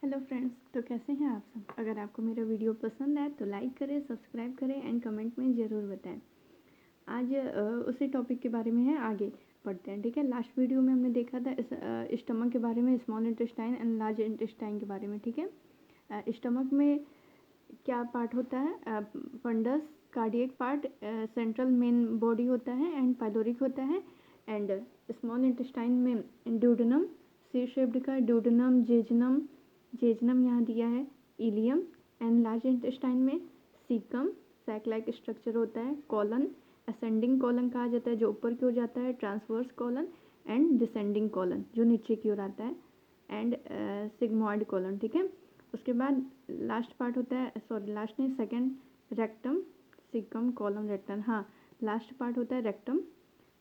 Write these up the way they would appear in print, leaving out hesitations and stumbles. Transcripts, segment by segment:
Hello friends, तो कैसे हैं आप सब। अगर आपको मेरा वीडियो पसंद आए तो लाइक करें, सब्सक्राइब करें एंड कमेंट में ज़रूर बताएं। आज उसी टॉपिक के बारे में है, आगे पढ़ते हैं। ठीक है, लास्ट वीडियो में हमने देखा था स्टमक के बारे में, small intestine and large intestine के बारे में। ठीक है, स्टमक में क्या पार्ट होता है, fundus, cardiac part, central main body होता है एंड पाइलोरिक होता है। एंड स्मॉल इंटेस्टाइन में ड्यूडेनम, सी शेप्ड का ड्यूडेनम, जेजनम, जेजनम यहाँ दिया है, इलियम। एंड लार्ज इंटेस्टाइन में सीकम, सैक लाइक स्ट्रक्चर होता है, कॉलन, असेंडिंग कॉलन कहा जाता है जो ऊपर की ओर जाता है, transverse colon and descending colon जो नीचे की ओर आता है, एंड सिग्मॉइड कॉलन। ठीक है, उसके बाद लास्ट पार्ट होता है, सॉरी लास्ट नहीं, second, rectum, caecum, column, rectum. हाँ, लास्ट पार्ट होता है रेक्टम।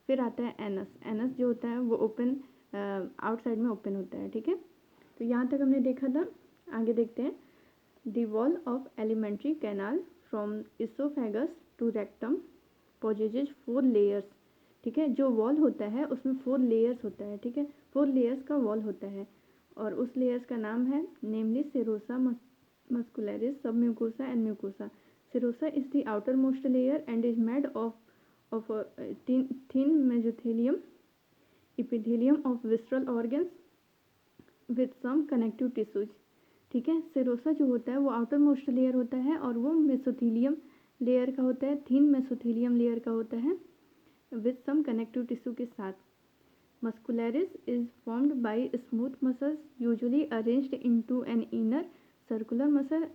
फिर आता है एनस। एनस जो होता है वो ओपन, आउटसाइड में ओपन होता है। ठीक है, तो यहाँ तक हमने देखा था। आगे देखते हैं। The wall of elementary canal from oesophagus to rectum possesses 4 layers. ठीक है, जो वॉल होता है उसमें 4 लेयर्स होता है। ठीक है, 4 लेयर्स का वॉल होता है और उस लेयर्स का नाम है नेमली सेरोसा, मस्कुलरिस, सब mucosa and mucosa. Serosa is the outer most layer and is made of thin mesothelium epithelium of visceral organs with some connective tissues। ठीक है, सेरोसा जो होता है वो आउटर मोस्ट लेयर होता है और वो मेसोथीलियम लेयर का होता है, थिन मेसोथीलियम लेयर का होता है विथ सम कनेक्टिव टिश्यू के साथ। Muscularis is formed by smooth muscles usually arranged into an inner circular muscle,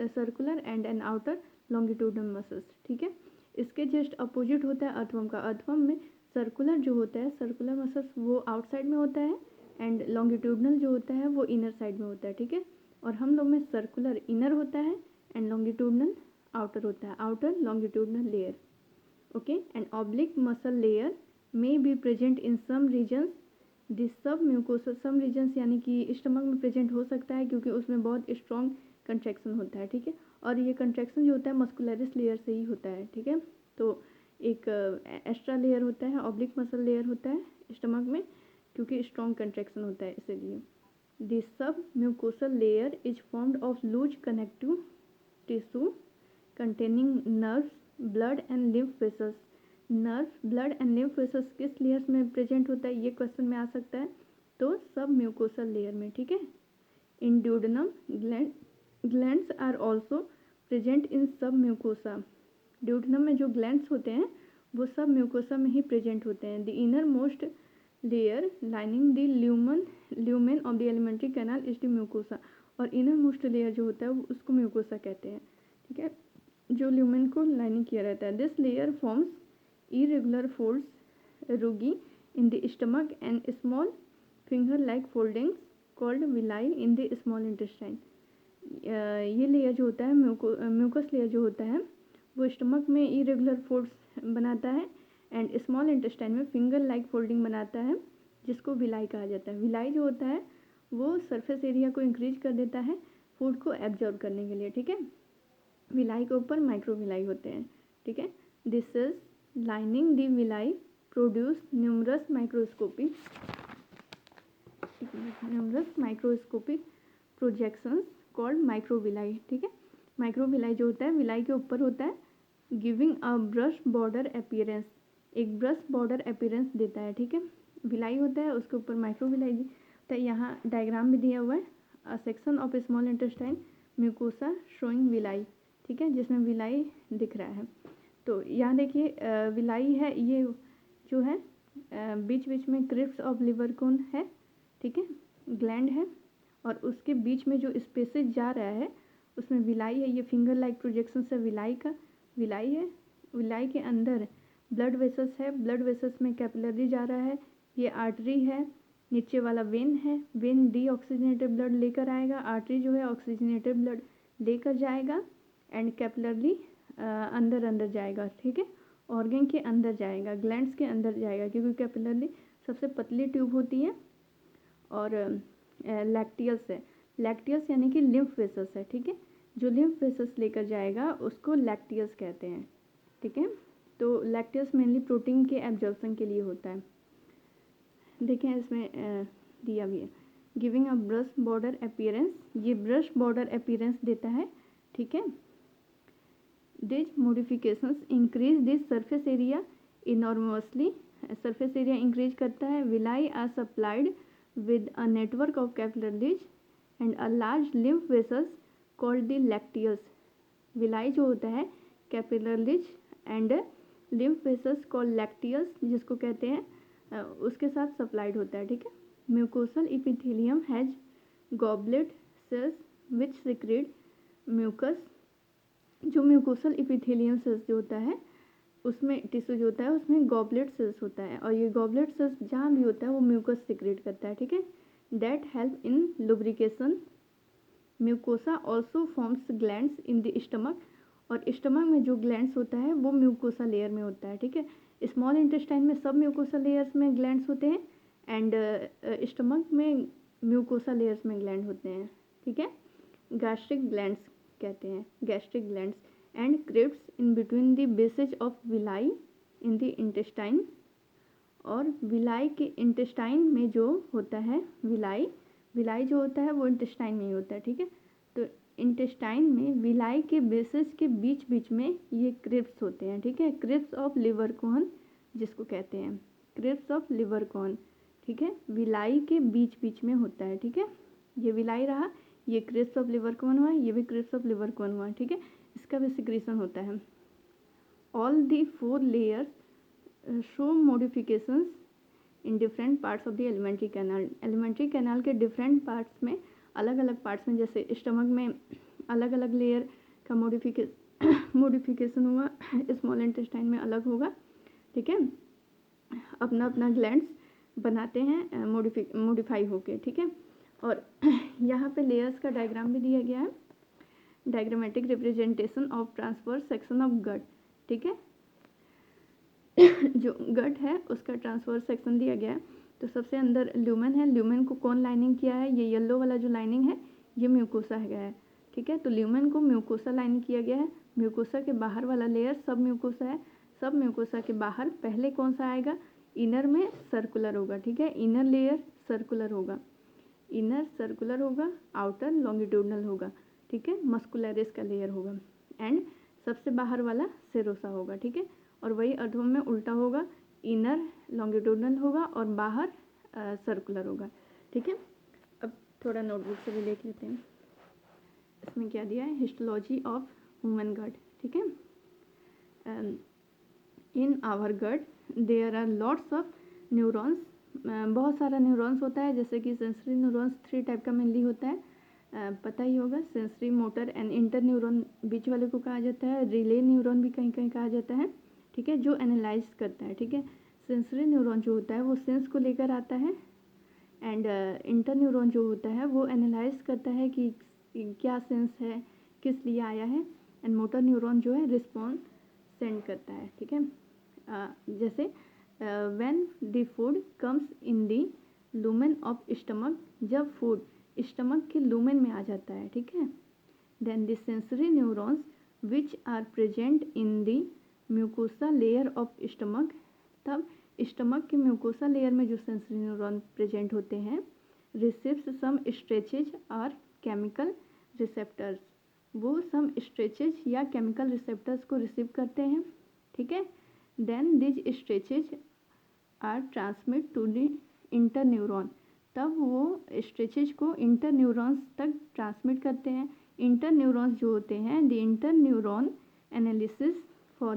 circular and an outer longitudinal muscles. ठीक है, इसके जस्ट अपोजिट होता है अर्थवर्म का। अर्थवर्म में सर्कुलर जो होता है, सर्कुलर मसल्स वो आउटसाइड में होता है एंड लॉन्गिट्यूडनल जो होता है वो इनर साइड में होता है। ठीक है, और हम लोग में सर्कुलर इनर होता है एंड लॉन्गिट्यूडनल आउटर होता है, outer longitudinal layer. Okay, and oblique muscle layer may be present in some regions, this submucosa, some regions यानी कि स्टमक में प्रेजेंट हो सकता है क्योंकि उसमें बहुत स्ट्रॉन्ग कंट्रैक्शन होता है। ठीक है, और ये कंट्रैक्शन जो होता है मस्कुलरिस लेयर से ही होता है। ठीक है, तो एक एक्स्ट्रा लेयर होता है, ऑब्लिक मसल लेयर होता है स्टमक में क्योंकि स्ट्रॉन्ग कंट्रैक्शन होता है इसीलिए। This submucosal layer is formed of loose connective tissue containing nerves, blood and lymph vessels। Nerve, blood and lymph vessels किस लेयर्स में प्रेजेंट होता है, ये क्वेश्चन में आ सकता है, तो सब म्यूकोसल लेयर में। ठीक है, in duodenum glands are also present in sub mucosa. Duodenum में जो ग्लैंड्स होते हैं वो सब म्यूकोसा में ही प्रेजेंट होते हैं। The inner most layer lining the lumen of the alimentary canal is the mucosa. और इनर मोस्ट लेयर जो होता है उसको म्यूकोसा कहते हैं। ठीक है, जो ल्यूमेन को लाइनिंग किया रहता है। This layer forms irregular folds rugi in the stomach and small finger like foldings called villi in the small intestine। ये लेयर जो होता है म्यूकस लेयर जो होता है वो स्टमक में इरेगुलर फोल्ड्स बनाता है एंड स्मॉल इंटेस्टाइन में फिंगर लाइक फोल्डिंग बनाता है जिसको विलाई कहा जाता है। विलाई जो होता है वो सरफेस एरिया को इंक्रीज कर देता है फूड को एब्जॉर्ब करने के लिए। ठीक है, विलाई के ऊपर माइक्रो विलाई होते हैं। ठीक है, this is lining the villi produce numerous microscopic projections called microvilli। ठीक है, माइक्रोविलाई जो होता है विलाई के ऊपर होता है, giving a brush border appearance, एक ब्रश बॉर्डर अपीयरेंस देता है। ठीक है, विलाई होता है उसके ऊपर माइक्रोविलाई होता है। यहाँ डायग्राम भी दिया हुआ है, a section of small intestine mucosa showing villi. ठीक है, जिसमें विलाई दिख रहा है। तो यहाँ देखिए विलाई है, ये जो है बीच बीच में क्रिप्स ऑफ लिवर कोन है। ठीक है, ग्लैंड है और उसके बीच में जो स्पेसेज जा रहा है उसमें विलाई है। ये फिंगर लाइक प्रोजेक्शन से विलाई है। विलाई के अंदर ब्लड वेसल्स है, ब्लड वेसल्स में कैपिलरी जा रहा है, ये आर्टरी है, नीचे वाला वेन है, वेन डीऑक्सीजनेटेड ब्लड लेकर आएगा, आर्टरी जो है ऑक्सीजनेटेड ब्लड लेकर जाएगा एंड कैपिलरी अंदर जाएगा। ठीक है, ऑर्गन के अंदर जाएगा, ग्लैंड्स के अंदर जाएगा क्योंकि कैपिलरी सबसे पतली ट्यूब होती है। और लैक्टियस है, लैक्टियस यानी कि लिम्फ वेसल्स है। ठीक है, जो लिम्फ वेसल्स लेकर जाएगा उसको लैक्टियस कहते हैं। ठीक है, तो लैक्टियस मेनली प्रोटीन के एब्जॉर्प्शन के लिए होता है। देखें इसमें दिया भी है, giving a brush border appearance, ये ब्रश बॉर्डर अपीयरेंस देता है, ठीक है। This modifications increase this surface area enormously, surface area increase करता है। Villi are supplied with a network of capillaries and a large lymph vessels called the lacteals. Villi जो होता है capillaries and lymph vessels called lacteals, जिसको कहते हैं, उसके साथ सप्लाइड होता है, ठीक है। Mucosal epithelium has goblet cells which secrete mucus, जो म्यूकोसल इपिथेलियम सेल्स जो होता है उसमें टिश्यू जो होता है उसमें गॉबलेट सेल्स होता है, और ये गॉबलेट सेल्स जहाँ भी होता है वो म्यूकस सिक्रेट करता है, ठीक है। That help in lubrication. Mucosa also forms glands in the stomach, और स्टमक में जो ग्लैंड्स होता है वो म्यूकोसा लेयर में होता है, ठीक है। स्मॉल इंटेस्टाइन में सब म्यूकोसा लेयर्स में ग्लैंड्स होते हैं एंड स्टमक में म्यूकोसा लेयर्स में ग्लैंड होते हैं, ठीक है। गैस्ट्रिक ग्लैंड्स कहते हैं, gastric glands and crypts in between the bases of villi in the intestine, और विलाई के इंटेस्टाइन में जो होता है विलाई, विलाई जो होता है वो इंटेस्टाइन में ही होता है, ठीक है। तो इंटेस्टाइन में विलाई के बेसेस के बीच बीच में ये क्रिप्स होते हैं, ठीक है। क्रिप्स ऑफ लिवर कोन जिसको कहते हैं, क्रिप्स ऑफ लिवर कोन, ठीक है, विलाई के बीच बीच में होता है, ठीक है। ये विलाई रहा, ये क्रिप्स ऑफ लिवर कोन हुआ, ये भी क्रिप्स ऑफ लिवर कोन हुआ, ठीक है। इसका भी सिक्रीशन होता है। All the 4 layers show modifications in different parts of the alimentary canal. Alimentary canal के डिफरेंट पार्ट्स में, अलग अलग पार्ट्स में, जैसे स्टमक में अलग अलग लेयर का मॉडिफिकेशन हुआ, स्मॉल इंटेस्टाइन में अलग होगा, ठीक है। अपना अपना ग्लैंड्स बनाते हैं मॉडिफाई होके, ठीक है। और यहाँ पे लेयर्स का डायग्राम भी दिया गया है, diagrammatic representation of transverse section of gut, ठीक है। जो गट है उसका ट्रांसवर्स सेक्शन दिया गया है। तो सबसे अंदर ल्यूमेन है, ल्यूमेन को कौन लाइनिंग किया है, ये येलो वाला जो लाइनिंग है ये म्यूकोसा है, ठीक है। तो ल्यूमेन को म्यूकोसा लाइनिंग किया गया है। म्यूकोसा के बाहर वाला लेयर सब म्यूकोसा है। सब म्यूकोसा के बाहर पहले कौन सा आएगा, इनर में सर्कुलर होगा, ठीक है। इनर लेयर सर्कुलर होगा, इनर सर्कुलर होगा, आउटर लॉन्गिट्यूडनल होगा, ठीक है। मस्कुलरिस का लेयर होगा एंड सबसे बाहर वाला सेरोसा होगा, ठीक है। और वही अर्थों में उल्टा होगा, इनर लॉन्गिट्यूडनल होगा और बाहर सर्कुलर होगा, ठीक है। अब थोड़ा नोटबुक से भी देख लेते हैं, इसमें क्या दिया है, हिस्टोलॉजी ऑफ ह्यूमन गट, ठीक है। In our gut there are lots of neurons, बहुत सारा न्यूरॉन्स होता है, जैसे कि सेंसरी न्यूरॉन्स 3 टाइप का मेनली होता है, पता ही होगा। Sensory, motor and interneuron बीच वाले को कहा जाता है। रिले न्यूरॉन भी कहीं कहीं कहा जाता है, ठीक है, जो एनालाइज करता है, ठीक है। सेंसरी न्यूरॉन जो होता है वो सेंस को लेकर आता है एंड इंटर न्यूरॉन जो होता है वो एनालाइज करता है कि क्या सेंस है, किस लिए आया है, एंड मोटर न्यूरॉन जो है रिस्पॉन्स सेंड करता है, ठीक है। जैसे when the food comes in the lumen of stomach, जब फूड स्टमक के लूमेन में आ जाता है, ठीक है, then the sensory neurons which are present in the mucosa layer of stomach, तब स्टमक के म्यूकोसा लेयर में जो सेंसरी न्यूरॉन प्रेजेंट होते हैं रिसीव्स सम स्ट्रेचेज और केमिकल रिसेप्टर्स, वो सम स्ट्रेचेज या केमिकल रिसेप्टर्स को रिसीव करते हैं, ठीक है। Then these stretches are transmit to the interneuron, तब वो स्ट्रेचेज को इंटर न्यूरॉन्स तक ट्रांसमिट करते हैं। इंटर न्यूरॉन्स जो होते हैं, the inter neuron analysis for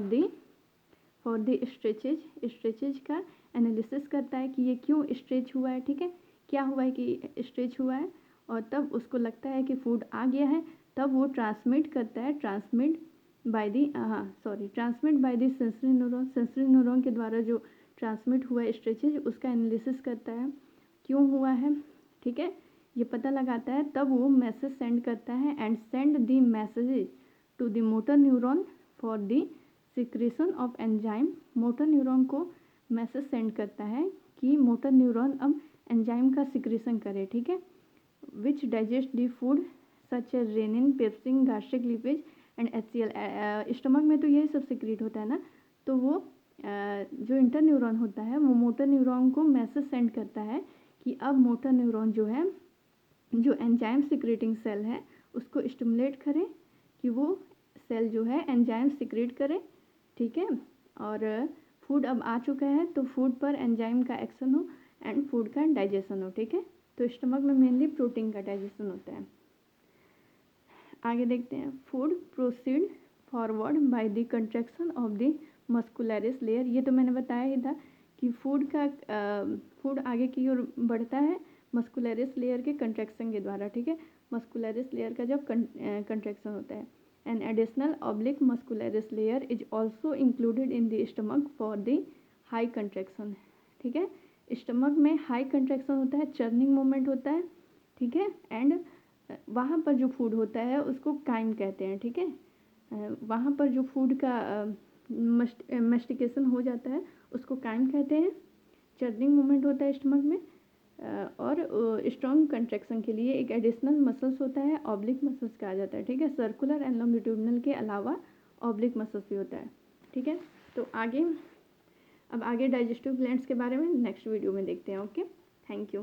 the stretches, stretches का एनालिसिस करता है कि ये क्यों स्ट्रेच हुआ है, ठीक है, क्या हुआ है कि स्ट्रेच हुआ है, और तब उसको लगता है कि फूड आ गया है, तब वो ट्रांसमिट करता है, transmit by the sensory neuron, sensory neuron के द्वारा जो ट्रांसमिट हुआ है स्ट्रेचेज उसका एनालिसिस करता है क्यों हुआ है, ठीक है, ये पता लगाता है, तब वो मैसेज सेंड करता है and send the message to the motor neuron for the secretion of enzyme. Motor neuron को मैसेज सेंड करता है कि मोटर न्यूरॉन अब एंजाइम का सिक्रेशन करे, ठीक है, which digest the food such a rennin, pepsin, gastric lipase and HCl। Stomach में तो यही सब सिक्रेट होता है ना, तो वो जो इंटर न्यूरॉन होता है वो मोटर न्यूरॉन को मैसेज सेंड करता है कि अब मोटर न्यूरॉन जो है जो एंजाइम सिक्रेटिंग सेल है उसको स्टिमुलेट करें कि वो सेल जो है एंजाइम सिक्रेट करे, ठीक है। और फूड अब आ चुका है तो फूड पर एंजाइम का एक्शन हो एंड फूड का डाइजेशन हो, ठीक है। तो स्टमक में मेनली प्रोटीन का डाइजेशन होता है। आगे देखते हैं, food proceed forward by the contraction of the muscularis layer. ये तो मैंने बताया ही था कि फूड आगे की ओर बढ़ता है मस्कुलरिस लेयर के कंट्रैक्शन के द्वारा, ठीक है। मस्कुलरिस लेयर का जब कंट्रैक्शन होता है, an additional oblique muscularis layer is also included in the stomach for the high contraction, ठीक है। स्टमक में हाई कंट्रैक्शन होता है, चर्निंग मूवमेंट होता है, ठीक है। एंड वहाँ पर जो फूड होता है उसको काइम कहते हैं, ठीक है। वहाँ पर जो फूड का मस्टिकेशन हो जाता है उसको काइम कहते हैं। चर्निंग मूवमेंट होता है स्टमक में, और स्ट्रॉन्ग कंट्रैक्शन के लिए एक एडिशनल मसल्स होता है, ऑब्लिक मसल्स कहा जाता है, ठीक है। सर्कुलर एंड लॉन्गिट्यूडनल के अलावा ऑब्लिक मसल्स भी होता है, ठीक है। तो अब आगे डाइजेस्टिव ग्लैंड्स के बारे में नेक्स्ट वीडियो में देखते हैं। Okay, thank you.